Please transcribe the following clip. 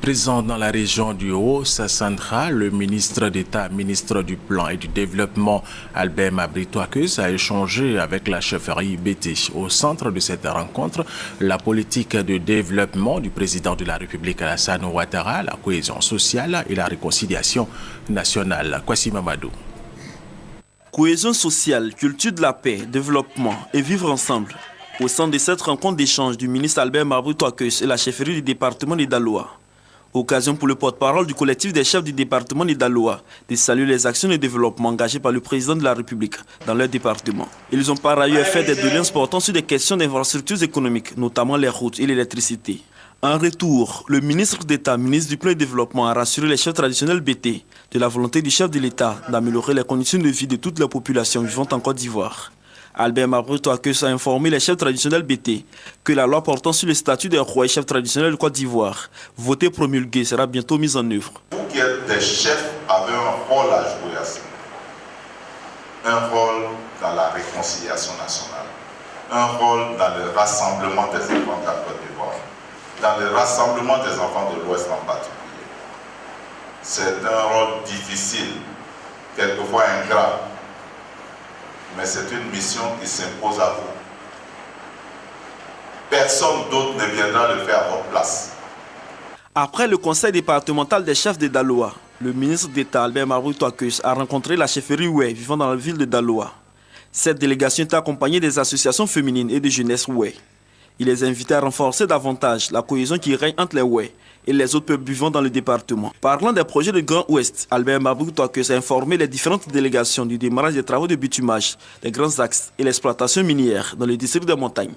Présent dans la région du Haut-Sassandra, le ministre d'État, ministre du Plan et du Développement, Albert Mabrito-Akuz, a échangé avec la chefferie BT. Au centre de cette rencontre, la politique de développement du président de la République, Alassane Ouattara, la cohésion sociale et la réconciliation nationale. Kwasi Mamadou. Cohésion sociale, culture de la paix, développement et vivre ensemble. Au centre de cette rencontre d'échange du ministre Albert Mabrito-Akuz et la chefferie du département de Daloa. Occasion pour le porte-parole du collectif des chefs du département de Daloa de saluer les actions de développement engagées par le président de la République dans leur département. Ils ont par ailleurs fait des doléances portant sur des questions d'infrastructures économiques, notamment les routes et l'électricité. En retour, le ministre d'État, ministre du Plan et du Développement, a rassuré les chefs traditionnels BT de la volonté du chef de l'État d'améliorer les conditions de vie de toute la population vivant en Côte d'Ivoire. Albert Mabrito-Akuz a informé les chefs traditionnels BT que la loi portant sur le statut des rois et chefs traditionnels de Côte d'Ivoire, votée promulguée, sera bientôt mise en œuvre. Vous qui êtes des chefs avez un rôle à jouer à ce moment. Un rôle dans la réconciliation nationale, un rôle dans le rassemblement des enfants de la Côte d'Ivoire, dans le rassemblement des enfants de l'Ouest en particulier. C'est un rôle difficile, quelquefois ingrat, mais c'est une mission qui s'impose à vous. Personne d'autre ne viendra le faire à votre place. Après le conseil départemental des chefs de Daloa, le ministre d'État Albert Mabrito-Akuz a rencontré la chefferie Oué vivant dans la ville de Daloa. Cette délégation est accompagnée des associations féminines et de jeunesse Oué. Il les a invités à renforcer davantage la cohésion qui règne entre les Oué et les autres peuples vivant dans le département. Parlant des projets de Grand Ouest, Albert Mabrito-Akuz a informé les différentes délégations du démarrage des travaux de bitumage, des grands axes et l'exploitation minière dans le district des montagnes.